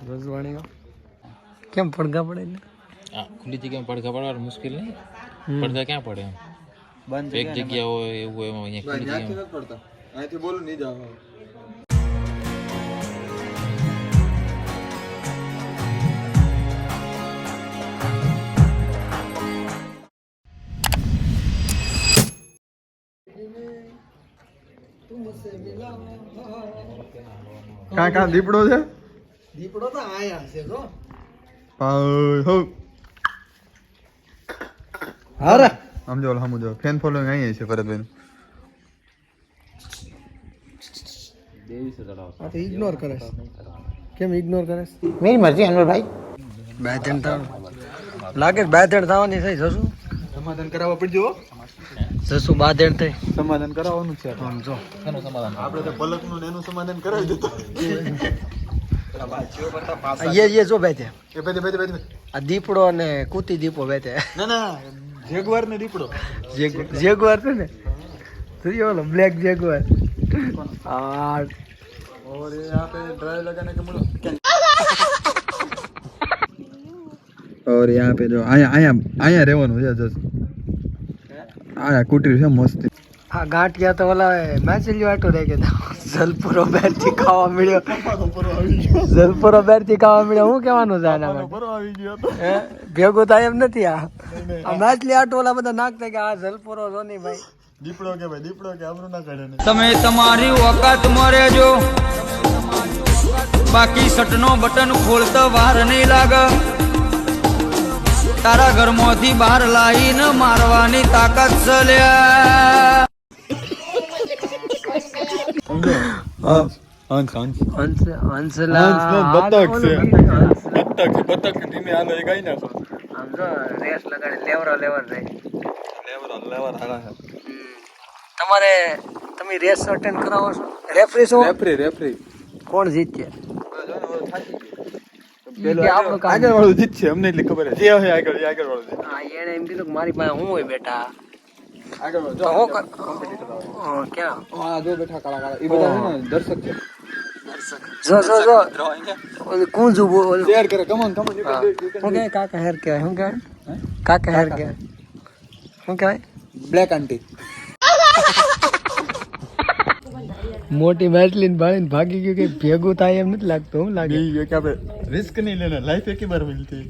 રજવાણી કેમ પડઘા પડે ને ખુલ્લી જગ્યામાં પડઘા પડવા મુશ્કેલ નહીં પડઘા ક્યાં પડે એમ બંધ એક જગ્યા હોય એવું એમાં અહીંયા ખુલ્લી જગ્યામાં પડતા અહીંથી બોલું નહીં જાવ કાકા દીપડો છે દીપડો તો આયા છે જો હારે સમજો સમજો ફેન ફોલોઈંગ અહીંયા છે ભરતભાઈ આ તો ઇગ્નોર કરે છે કેમ ઇગ્નોર કરે છે मेरी मर्जी अनवर भाई બે ત્રણ થાવ લાગે બે ત્રણ થવાની થઈ જશું સમાધાન કરાવવા પડજો જશું બાધેણ થઈ સમાધાન કરાવવાનું છે સમજો આપણે તો પલકનું ને એનું સમાધાન કરાવી દેતો ये जो बैठे એ ભાઈ આ દીપડો અને કૂતી દીપો બેઠે ના જેગવાર ને દીપડો જેગુઆર છે ને જોઈએ ઓલો બ્લેક જેગુઆર આ और यहाँ पे ड्राइव लगाने के मुझे और यहाँ पे जो आया आया आया रेवन हो जाए जस्ट आया कुटीर है मस्त આ ગાંઠિયા તો ઓલા મેચલી વાટો રહે કે જલપુરો બેર થી ખાવા મળ્યો જલપુરો બેર થી ખાવા મળ્યો હું કહેવાનું છે આના માટે ભેગું થાય એમ નથી આ મેચલી આટો ઓલા બધા નાખતા કે આ જલપુરો જો નહીં ભાઈ દીપડો કે ભાઈ દીપડો કે આબરૂ ના કાઢે ને તમે તમારી ઓકાત મરેજો બાકી સટનો બટન ખોલતા વાર નહીં લાગે તારા ઘરમાંથી બહાર લાવીને મારવાની તાકાત છે લ્યા હંસલા બતક ધીમે હાલો એ ગાઈ નાખો આમ જો રેસ લગાડે લેવરો લેવર રહે લેવર હાલા છે તમારે તમે રેસ અટેન્ડ કરાવો છો રેફરી છો રેફરી કોણ જીતશે આગળ વાળું જીત છે અમને એટલી ખબર છે જે હોય આગળ વાળું છે હા એને એમ કીધું કે મારી પાસે હું હોય બેટા આગળ તો હું ક્યાં આ જો બેઠા કાળા કાળા એ બધા છે ને દર્શક છે જો ઓલું કુંજુ ઓલું શેર કરે કમોન હું કહેવાય કાકા હેર કહેવાય શું કહેવાય કાકા હેર કહેવાય શું કહેવાય બ્લેક આંટી મોટી મેટલીન ભાળીને ભાગી ગયું કે ભેગું થાય એમ નથી લાગતું હું લાગે ये क्या पे रिस्क नहीं लेना लाइफ एक ही बार मिलती है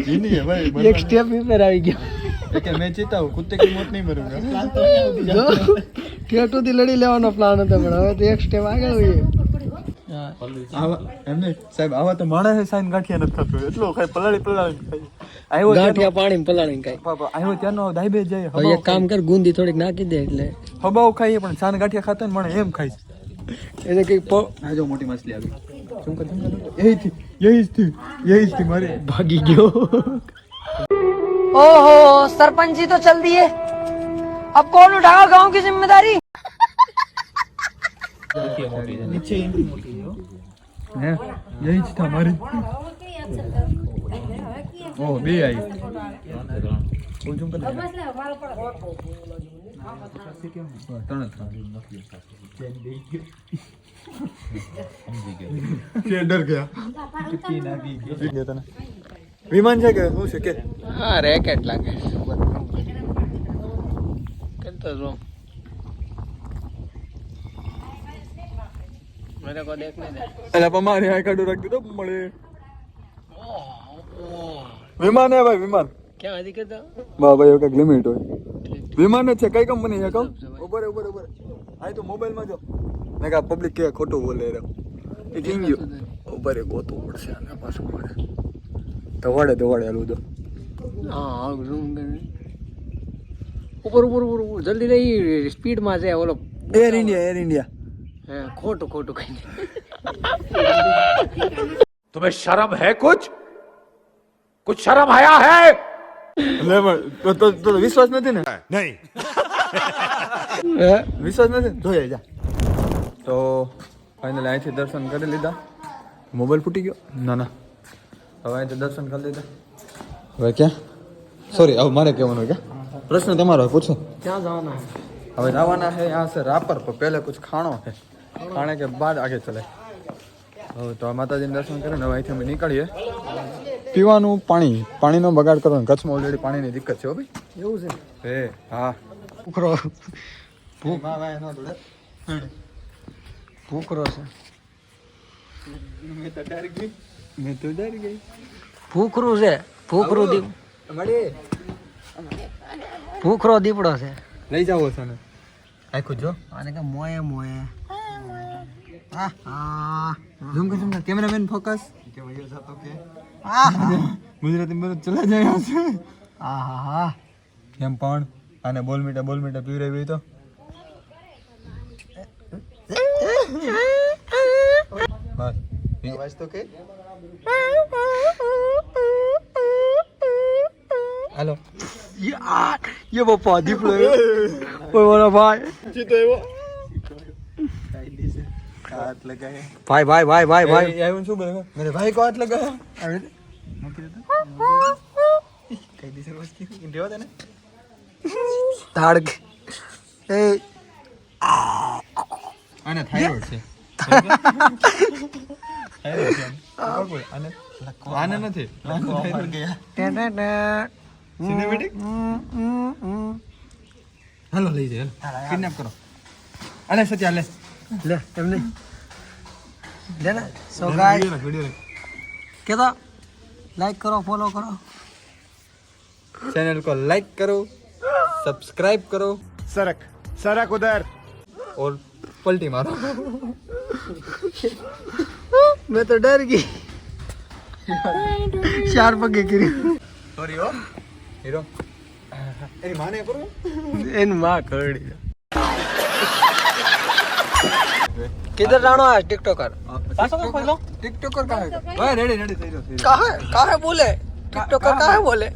ये नहीं है भाई એક સ્ટેપ ઉપર આવી ગયો लेकिन मैं जीता हूँ कुत्ते की मौत नहीं मरूंगा જો ટેટુથી લડી લેવાનો પ્લાન હતો પણ હવે તો એક સ્ટેપ આગળ હોઈએ એમને સાહેબ આવા તો માણસ સાઈન ગાંઠિયા નથી થતું એટલો ખાય પલાળી આવ્યો ગાંઠિયા પાણી પલાળીને કાંઈ આવ્યો ત્યાંનો દાઈબે જાય હવે એક કામ કર ગુંદી થોડીક નાખી દે એટલે હબાવ ખાઈએ પણ સાન ગાંઠિયા ખાતા ને મને એમ ખાય એને કઈક આ જો મોટી માછલી આવી શું કર यही थी मारे ભાગી ગયો ओहो सरपंच जी तो चल दिए अब कौन उठाएगा गांव की जिम्मेदारी यही था हमारी ओ बे आई डर गया विमान છે કે શું છે કે હા રેકેટ લાગે કરતો જો મેરે કો દેખ નહીં દે અલા પમારે આ કાઢો રાખ દીધો મળે વિમાન હે ભાઈ વિમાન ક્યાં હજી કરતા બા ભાઈ એક લિમિટ હોય વિમાન જ છે કઈ કંપની છે કહું ઉપર આ તો મોબાઈલ માં જો મેં કા પબ્લિક કે ખોટું બોલે રે એ કિંગ ઉપર એક ગોતું પડશે આના પાછું મળે તો વડે આલું તો હા ઝૂમ કરી ઉપર જલ્દી નહીં સ્પીડ માં છે ઓલો એર ઇન્ડિયા હે ખોટું કઈ तुम्हें शर्म है कुछ शर्म आया है લે તો વિશ્વાસ નથી ને नहीं વિશ્વાસ નથી જોઈએ જા તો ફાઇનલી અહીંથી દર્શન કરી લીધા મોબાઈલ ફૂટી ગયો ના હવે અહીંથી દર્શન કરી લીધા હવે ક્યાં સોરી હવે મારે કહેવાનું ક્યાં પ્રશ્ન તમારો પૂછો ક્યાં જવાના હવે જવાના है यहाँ से रापर पर पहले कुछ खानो है खाने के बाद आगे चले હવે તો માતાજીને દર્શન કરીને હવે અહીંથી અમે નીકળીએ. પીવાનું પાણીનો બગાડ કરવાનો. કચ્છમાં ઓલરેડી પાણીની દિક્કત છે હો ભાઈ. એવું છે. હે હા. ભૂખરો ભૂખરો છે. મેં તો ડરી ગઈ. ભૂખરું છે. ભૂખરો દીપડો છે. લઈ જાવ છે ને આખું જો. આને કે મોએ મોએ. હા હા ઝૂમ કર કેમેરામેન ફોકસ કે વયો જાતો કે ગુજરાતી માં ચલા જાય હશે. હા હા કેમ પણ આને બોલ મીટા પીવરાવી તો બસ અવાજ તો કે हेलो ये पप्पा दीपड़ो ओए वाला भाई जीतो है वो हाथ लगाए भाई ये उन सुबह मेरे भाई को हाथ लगाया अरे मुकी तो कई दिस रोज की इंडिया होता ना ताड़ के ए आने थायराइड છે થાયરોઇડ છે આને નથી થાયરોઇડ ગયા સિનેમેટિક હાલો લઈ જાય હાલો કિડનેપ કરો અલે સત્યા લે ले એમને ले ना सो गाइस વિડિયો के तो लाइक करो फॉलो करो चैनल को लाइक करो सब्सक्राइब करो सरक उधर और पलटी मारो मैं तो डर गई चार पगे गिरी सॉरी हो हीरो एरी माने करो इन मां कड़ी किधर जानो है टिकटॉकर पासो को खोल लो टिकटॉकर का है भाई रेडी થઈ રહ્યો कहां है बोले टिकटॉकर कहां है बोले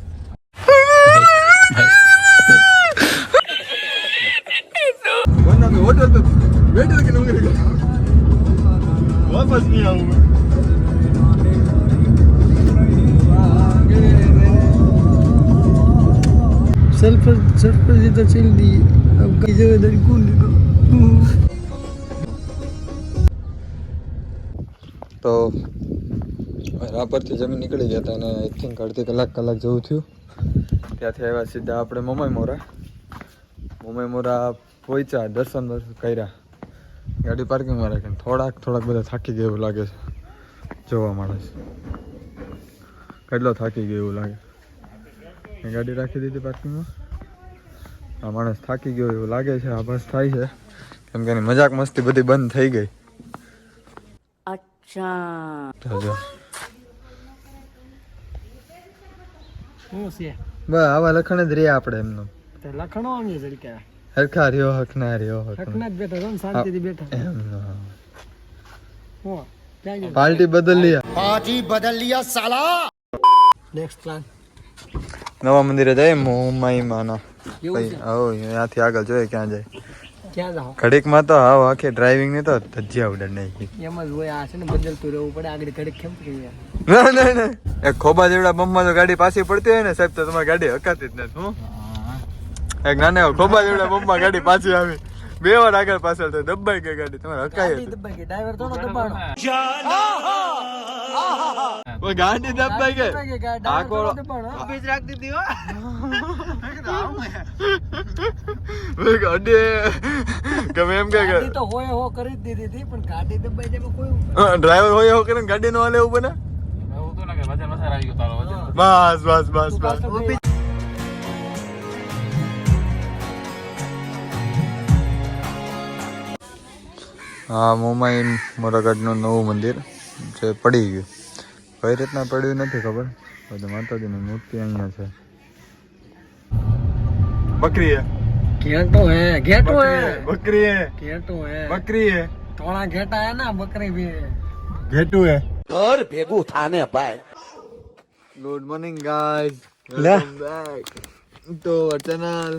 वरना मैं होटल पे वेटर के नंबर का वापस नहीं आऊंगा सेल्फ इधर चल दी अब कई जगह इधर कौन देखो તો રાપરથી જમીન નીકળી ગયા હતા અને આઈ થિંક અડધી કલાક જેવું થયું. ત્યાંથી આવ્યા સીધા આપણે મોમાઈ મોરા પહોંચ્યા દર્શન કર્યા ગાડી પાર્કિંગમાં રાખીને થોડાક બધા થાકી ગયા એવું લાગે છે. જોવા માણસ કેટલો થાકી ગયો એવું લાગે. ગાડી રાખી દીધી પાર્કિંગમાં. આ માણસ થાકી ગયો એવું લાગે છે. આભાસ થાય છે કેમ કે એની મજાક મસ્તી બધી બંધ થઈ ગઈ. બસ આવા લખણ જ રહ્યા આપણે એમનો લખણો આમી જડકા હરખા રહ્યો હકના રહ્યો હકના જ બેઠા છો શાંતિથી બેઠા હો પાર્ટી બદલ લિયા નેક્સ્ટ પ્લાન નવા મંદિરે જાય મોમાઈ માના ભાઈ આવો અહીંયાથી આગળ જોઈએ ક્યાં જાય ક્યાં જાઓ ઘડીકમાં તો આવો આખી ડ્રાઇવિંગ ની તો ધજ્યા ઉડે નહીં એમ જ હોય આ છે ને બદલતું રહેવું પડે આગળ ઘડીક કેમ કે ના એક ખોબા જેવડા બમમાં જો ગાડી પાછી પડતી હોય ને સાહેબ તો તમારી ગાડી હકાતી જ નથી. હું એક નાના ખોબા જેવડા બમમાં ગાડી પાછી આવી 2 વાર આગળ પાછળ તો દબાઈ ગઈ ગાડી તમારે હકાઈ હતી. દબાઈ ગઈ ડ્રાઈવર થોડો દબાણો ઓય ગાડી દબાઈ ગઈ આખો બીજ રાખ દીધી હો વે ગાડી ગમે એમ કે ગાડી તો હોય હો કરી જ દીધી હતી પણ ગાડી દબાઈ જાય કોઈ ડ્રાઈવર હોય એવું કરીને ગાડી નો હાલે એવું બને. એવું તો લાગે વજન મસાર આવી ગયો તારો વજન બસ હા મોમાઈ મોરાગઢનું નવું મંદિર જે પડી ગયું. કઈ રીતના પડ્યું નથી ખબર. બધું માતાજીની મૂર્તિ અહીંયા છે. બકરી હે घेटो है બકરી હે घेटो है બકરી હે थोड़ा घेटा है ना बकरी भी है ઘેટું હે. ઘર ભેગું થાને ભાઈ. ગુડ મોર્નિંગ ગાઈઝ, લે. Welcome back to our channel.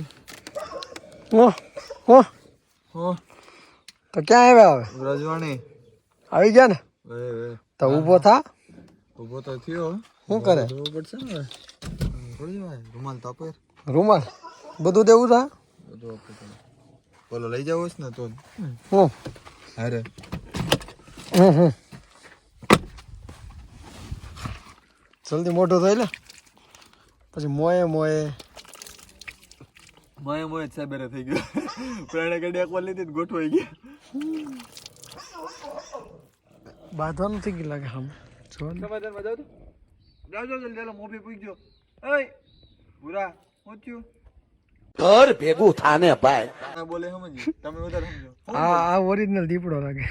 ओ ओ હો तो क्या है હવે રજવાણી આવી ગયા ને વે તો ઊભો થા ઊભો તો થયો. શું કરે જોવું પડશે ને હવે. થોડી વાર રૂમાલ તો આપે. રૂમાલ બધું દેવું થા બધું આપે તને. બોલો લઈ જાવ ને તો હું અરે જલ્દી મોટું થઈ લે પછી મોએ મોય સાબેરે થઈ ગયો પ્રાણે ગાડી એકવાર લીધી ગોઠવાઈ ગયા બાંધવાનું થઈ ગયું લાગે હમ જો સમાધાનમાં જાવ તો જાવ જલ્દી ચાલો મોભી પૂછજો ઓય પૂરા હું થયું ઘર ભેગું થાને ભાઈ ના બોલે સમજી તમે વધારે સમજો આ ઓરિજિનલ દીપડો લાગે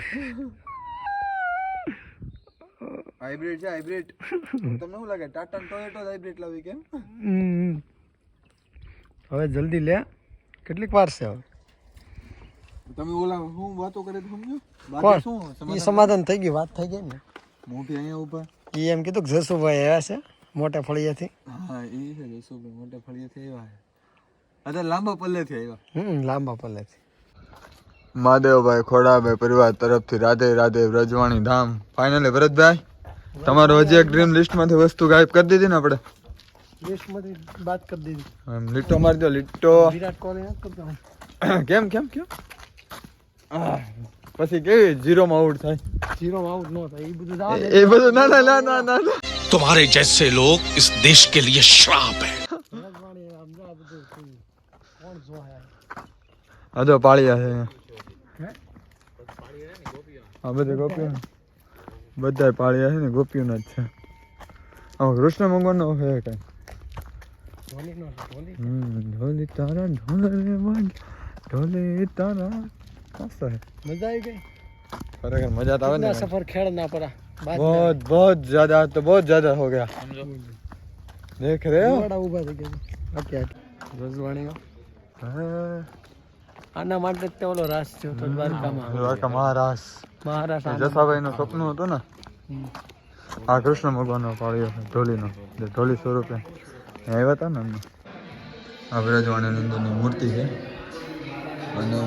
હાઇબ્રિડ છે હાઇબ્રિડ તમને શું લાગે ટાટા ટોયોટો હાઇબ્રિડ લાવી કેમ હવે જલ્દી લે કેટલીક વાર છે હવે તમે ઓલા હું વાતો કરે તો સમજો કોણ બાકી શું એ સમાધાન થઈ ગયું વાત થઈ ગઈ ને મોભી અહીંયા ઊભા એ એમ કીધું કે જસુભાઈ આવ્યા છે મોટા ફળિયાથી હા એ છે જસુભાઈ મોટા ફળિયાથી આવ્યા અત્યારે લાંબા પલ્લેથી આવ્યા લાંબા પલ્લેથી મહાદેવભાઈ ખોડાભાઈ પરિવાર તરફથી રાધે રાધે વ્રજવાણી ધામ ફાઇનલી ભરતભાઈ તમારો હજી એક ડ્રીમ લિસ્ટમાંથી વસ્તુ ગાયબ કરી દીધી ને આપણે લિસ્ટમાંથી વાત કરી દીધી આમ લીટો મારી દો લીટો વિરાટ કોહલી નથી કરતો કેમ પછી કેવી જીરોમાં આઉટ થાય જીરો આઉટ ન થાય એ બધું જવા દે એ બધું ના तुम्हारे जैसे लोग इस देश के लिए श्राप है ભરતવાણી આમ જો આ બધું કોણ જોયા આ જો પાળિયા છે હે આ બધા ગોપીઓ બધા પાળિયા છે ને ગોપીઓના જ છે કૃષ્ણ ભગવાનનો છે કઈ ધોની નો ધોની ઢોલી તારા ઢોલી તારા મસ્ત है મજા આવી ગઈ खरेखर मजा तो आवे कितना ना सफर खेलना पड़ा बाद बहुत ज्यादा तो बहुत ज्यादा हो गया સમજો देख रहे हो બડા ઊભા થઈ ગયા ઓકે રજવાણીઓ આના માટે જ તે ઓલો રાસ થયો તો દ્વારકામાં દ્વારકા મહારાષ્ટ્ર જસાભાઈ નું સપનું હતું ને આ કૃષ્ણ ભગવાનનો પાળ્યો છે ઢોલીનો જે ઢોલી સ્વરૂપે આવ્યા હતા ને એમને આ વ્રજવાણી નંદનની મૂર્તિ છે અને આ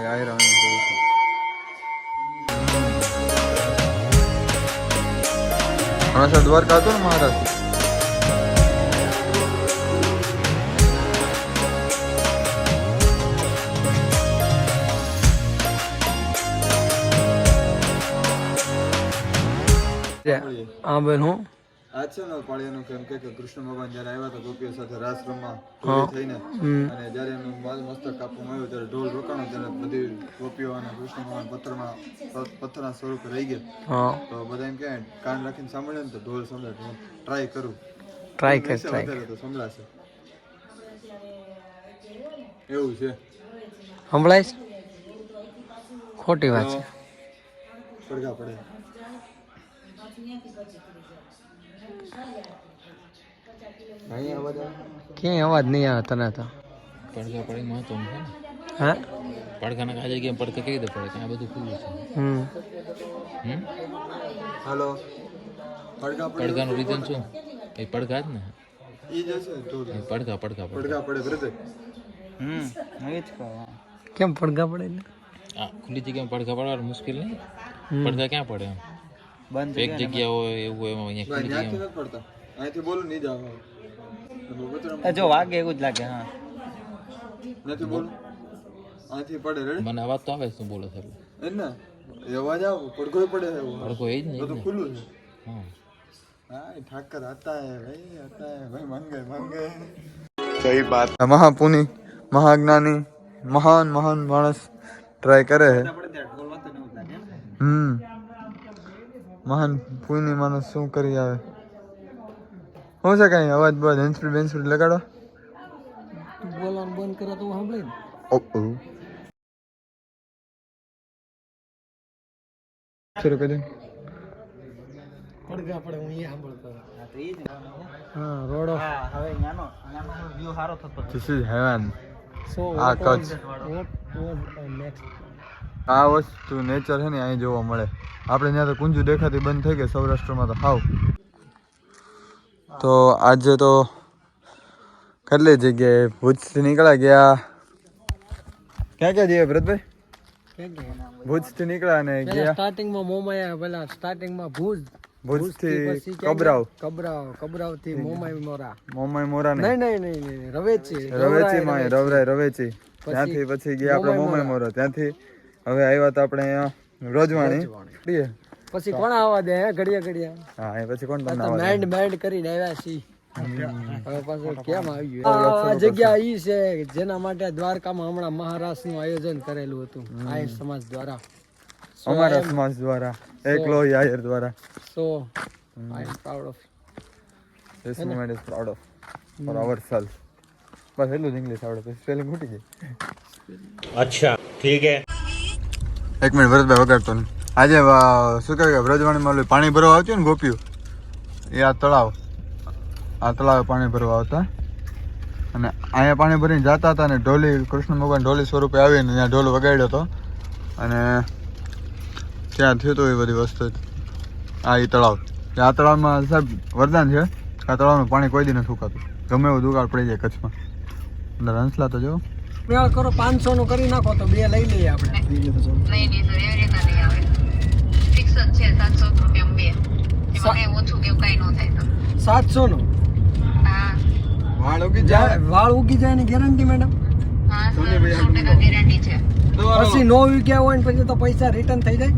આયરાની છે હમણાં દ્વારકા હતું ને મહારાષ્ટ્ર હા બેન હું આ છે ને પાળિયાનું કેમ કે કૃષ્ણ ભગવાન જયારે આવ્યા હતા ગોપીઓ સાથે રાસ રમવા ઢોલી થઈને અને જયારે એનું મસ્તક કાપવામાં આવ્યું ત્યારે ઢોલ રોકાણો ત્યારે બધી ગોપીઓ અને કૃષ્ણ ભગવાન પથ્થરના સ્વરૂપે રહી ગયા હા તો બધા એમ કે કાન રાખીને સાંભળે ને તો ઢોલ સંભળાય હું ટ્રાય કરું ટ્રાય તો સંભળાશે એવું છે સંભળાય છે? ખોટી વાત છે પડઘા પડે ક્યાંય અવાજ નહીં આવે તને તો પડઘા પડી મહત્વનું છે ને હા પડઘાના કાજે કેમ પડઘા કેવી રીતે પડે ત્યાં બધું ખુલ્લું છે હાલો પડઘા પડે પડઘાનું રીઝન શું એ પડઘા જ ને ઈ જશે ઢોલ એ પડઘા પડઘા પડે પડઘા પડે બ્રધર કેમ પડઘા પડે એટલે આ ખુલ્લી જગ્યામાં પડઘા પડવાનું મુશ્કેલ નહીં પડઘા ક્યાં પડે એમ એક જગ્યા હોય એવું એમાં અહીંયા ખુલ્લી ત્યાંથી જગ્યામાં નથી પડતા અહીંથી બોલું નહીં જાવ જો વાગે એવું જ લાગે હા નથી બોલું અહીંથી પડે રેડી મને અવાજ તો આવે છે, શું બોલો છો એમ ને એ અવાજ આવ પડઘોય પડે છે એવું પડઘો એ જ નહીં બધું ને. ખુલ્લું છે હા हाँ ठाकर आता है भाई मान गए सही बात महापुनी महाज्ञानी महान मानस ट्राय करे है महान पुनी मानस શું કરી આવે हो सके अवाज बहुत हेंसफ्री बेंसफ्री लगाड़ो બોલવાનું બંધ કરે તો સાંભળે ને ओ शुरू कर दे પડઘા પડે હું એ સાંભળતો હા રોડો હવે નાનો વ્યૂ સારો થતો This is heaven સો આ કચ્છ નેક્સ્ટ આ વસ્તુ નેચર છે ને અહીં જોવા મળે આપણે ત્યાં તો કુંજુ દેખાતી બંધ થઈ ગઈ સૌરાષ્ટ્રમાં તો હાવ તો આજે તો કેટલી જગ્યાએ ભુજથી નીકળ્યા ગયા ક્યાં ક્યાં જઈએ ભરતભાઈ ભુજથી નીકળ્યા અને ગયા સ્ટાર્ટિંગમાં મોમાયા પેલા સ્ટાર્ટિંગમાં ભુજ ભુજથી પછી ક્યાં કબરાવ ગયા? કબરાવ થી મોમાઈ મોરા મોમાઈ મોરા ને નહીં રવેચી રવેચી માં રવેચી ત્યાંથી પછી ગયા આપણે મોમાઈ મોરા ત્યાંથી હવે આવ્યા તો આપણે અહીંયા વ્રજવાણી પછી કોણ આવવા દે હે ઘડીએ હા એ પછી કોણ તમને આવવા દે? મેન્ડ કરીને આવ્યા છી હવે પાછું કેમ આવ્યું આ જગ્યા ઈ છે જેના માટે દ્વારકામાં હમણાં મહારાષ્ટ્રનું આયોજન કરેલું હતું આયર સમાજ દ્વારા અમારા સમાજ દ્વારા એકલો આયર દ્વારા so I am proud of This moment is proud of for ourselves. બસ એટલું જ ઇંગ્લિશ આવડે પછી સ્પેલિંગ ખૂટી ગઈ. अच्छा ठीक है એક મિનિટ ભરતભાઈ વગાડતો નહીં. આજે શું કહેવાય વ્રજવાણીમાં ઓલું પાણી ભરવા આવતું ને ગોપીઓ એ આ તળાવે પાણી ભરવા આવતા અને અહીંયા પાણી ભરીને જતા હતા ને ઢોલી કૃષ્ણ ભગવાન ઢોલી સ્વરૂપે આવીને ત્યાં ઢોલ વગાડ્યો હતો અને ત્યાં થયું હતું એ બધી વસ્તુ. આ એ તળાવ આ તળાવમાં સાહેબ વરદાન છે આ તળાવનું પાણી કોઈ દી નથી સુકાતું ગમે એવું દુકાળ પડી જાય કચ્છમાં. અંદર હંસલા તો જો મેળ કરો 500 નું કરી નાખો તો બે લઈ લઈએ આપણે. નહીં સર એવી રીતના નહીં આવે ફિક્સ જ છે 700 રૂપિયા બે એમાં કઈ ઓછું કે કઈ ન થાય તો 700 નું હા વાળ ઉગી જાય ની ગેરંટી મેડમ? હા સર 100% ગેરંટી છે પછી નો ઉગ્યા હોય ને પછી તો પૈસા રિટર્ન થઈ જાય?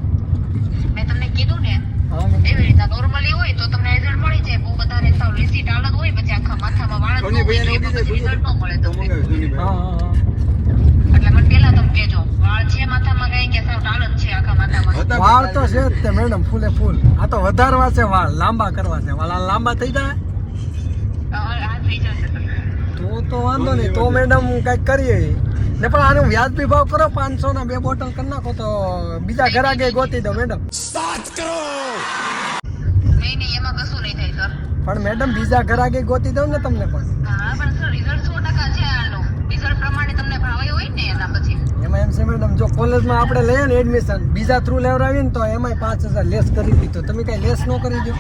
મેં તમને કીધું ને હા એવી રીતના નોર્મલી હોય તો તમને રિઝલ્ટ મળી જાય બહુ વધારે સાવ રિસીટ અલગ હોય પછી આખા માથામાં વાળ જ ન હોય તો એમાં પછી રિઝલ્ટ ન મળે તમને હા એટલે મને પહેલા તમે કહેજો વાળ છે માથામાં કઈ કે સાવ ટાળ જ છે આખા માથામાં વાળ તો છે જ તે મેડમ ફૂલે ફૂલ. આ તો વધારવા છે વાળ લાંબા કરવા છે. વાળ લાંબા થઈ જાય આ થઈ જશે તો વાંધો નહીં તો મેડમ કઈક કરીએ ને પણ આનો વ્યાજબી ભાવ કરો 500 ના 2 બોટલ કરી નાખો તો બીજા ઘરાકે ગોતી દો મેડમ. નહીં એમાં કશું નહીં થાય સર પણ મેડમ બીજા ઘરાકે ગોતી દઉં ને તમને પણ. હા પણ સર રિઝલ્ટ 100% છે આનું રિઝલ્ટ પ્રમાણે તમને ભાવે હોય ને એના પછી એમાં એમ છે મેડમ જો કોલેજમાં આપણે લઈએ ને એડમિશન બીજા થ્રુ લેવડાવીએ ને તો એમાંય 5000 લેસ કરી દીધો. તમે કઈ લેસ ન કરી દો?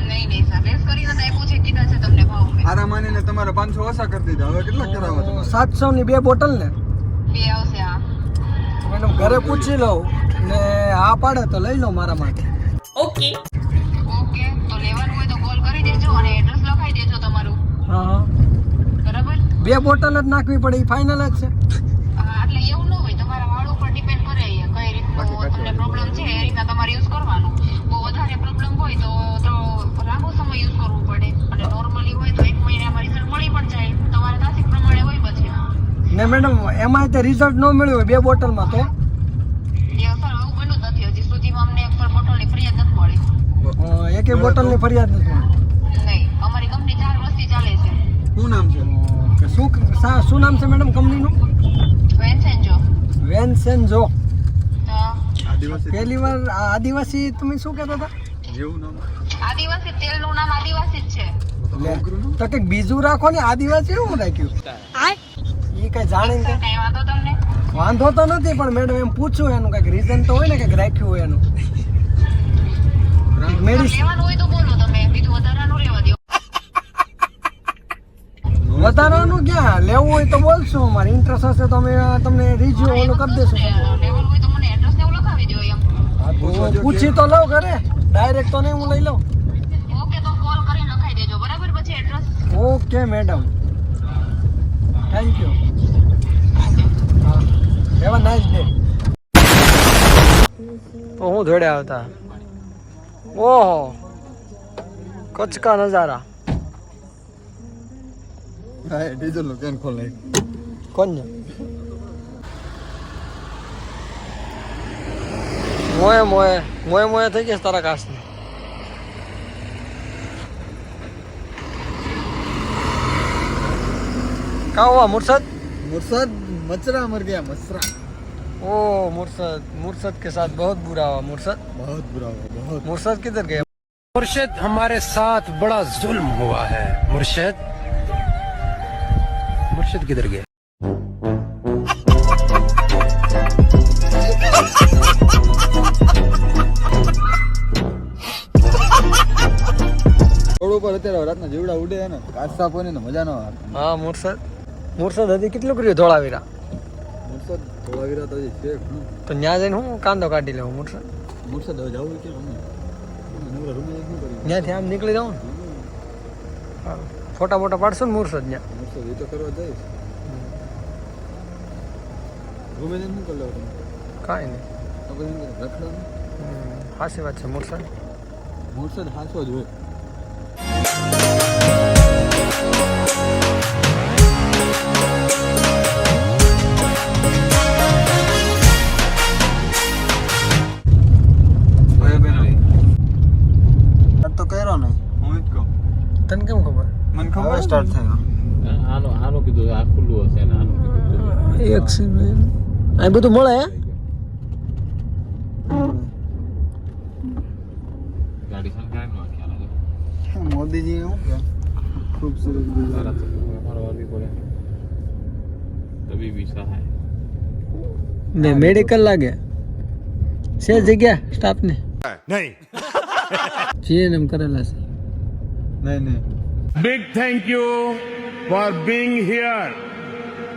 નહીં સર લેસ કરીને તો આપ્યું છે કીધા છે તમને ભાવ મેં આરા માનીને તમારે 500 ઓછા કરી દીધા. હવે કેટલા કરાવવા તમારે? 700 ની 2 બોટલ ને બે આવશે હા મેડમ ઘરે પૂછી લઉં ને આ પાડે તો લઈ લો મારા માટે. ઓકે તો લેવાનું હોય તો કોલ કરી દેજો અને એડ્રેસ લખાઈ દેજો તમારું હા બરાબર 2 બોટલ જ નાખવી પડે એ ફાઇનલ જ છે? હા એટલે એવું ન હોય તમારા વાળ ઉપર ડિપેન્ડ કરે કઈ રીતનું તમને પ્રોબ્લેમ છે એ રીતના તમારે યુઝ કરવાનું. બહુ વધારે પ્રોબ્લેમ હોય તો લાંબો સમય યુઝ કરવું પડે અને નોર્મલી હોય તો 1 મહિનામાં રિઝલ્ટ મળી પણ જાય તમારે તાસીક પ્રમાણે હોય પછી ને મેડમ એમાં તે રિઝલ્ટ ન મળ્યું હોય 2 બોટલમાં તો એ સર આવું બન્યું જ નથી હજી સુધીમાં અમને એક પણ બોટલની ફરિયાદ નથી મળી એક બોટલની ફરિયાદ નથી મળી. નહીં અમારી કંપની 4 વર્ષથી ચાલે છે શું નામ છે? શું નામ છે મેડમ કંપનીનું? વેન્સેન્જો વેન્સેન્જો. આદિવાસી પહેલી વાર આ આદિવાસી તમે શું કહેતા હતા? જેવું નામ આદિવાસી તેલનું નામ આદિવાસી જ છે તો કંઈક બીજું રાખો ને આદિવાસી એવું રાખ્યું એ કઈ જાણે ને કઈ વાંધો તમને વાંધો તો નથી પણ મેડમ એમ પૂછ્યું એનું કઈક રીઝન તો હોય ને કઈક રાખ્યું હોય એનું મેડિસિન લેવાનું હોય તો બોલો તમે બીજું વધારાનું લેવા દો વધારાનું ક્યાં લેવું હોય તો બોલશું અમારે ઇન્ટરેસ્ટ હશે તો અમે તમને રિઝ્યુ ઓલું કરી દેશું. લેવાનું હોય તો મને એડ્રેસ ને એવું લખાવી દો એમ પૂછી તો લઉં ઘરે ડાયરેક્ટ તો નહીં હું લઈ લઉં. ઓકે તો કોલ કરીને લખાઈ દેજો બરાબર પછી address okay madam thank you. હા હેવ અ નાઇસ ડે. તો હું જોડે આવતા ઓહો કચ્છ કા નજારા. હા ડીઝલ નું કેન ખોલ નાખ. કોણ મોએ થઈ ગયા તારા કાશને. કા હુआ मुर्शद मचरा मर गया मचरा. ओ मुर्शद के साथ बहुत बुरा हुआ. मुर्शद किधर गए? मुर्शिद हमारे साथ बड़ा जुल्म हुआ है मुर्शिद किधर गया રોડ ઉપર અત્યારે રાતના જીવડા ઉડે ને કાચા પોને ને મજા ન આવે. હા મુર્શદ હજી કેટલું કર્યું ધોળાવીરા? મુરસદ ધોળાવીરા તો હજી છે તો ત્યાં જઈને હું કાંદો કાઢી લઉં. મુર્શદ હવે જવું કે અમે નવરા રૂમે શું કરીએ? ત્યાંથી આમ નીકળી જાઉં ને ફોટા મોટા પાડશો ને મુર્શદ ત્યાં. મુરસદ એ તો કરવા જઈશ. રૂમે જઈને શું કરી લેવું તમે? કાંઈ નહીં આપણે રખડવાનું સાચી વાત છે મોરસદ મોરસદ હાસો જ હોય. તો કર્યો નહીં હું જ કહું. તને કેમ ખબર મને ખબર હવે સ્ટાર્ટ થયો આનું કીધું આ ખુલ્લું હશે ને આનું કીધું એક સેકન્ડ આ બધું મળે હે ગાડી સંકાય નો ખ્યાલ હતો મોદીજી એવું કે ખૂબ સરસ તારા તો અમારો વારવી પડે તબીબી સહાય ને મેડિકલ લાગે છે જગ્યા સ્ટાફ ને नहीं જીએનએમ કરેલા છે નહીં big thank you for being here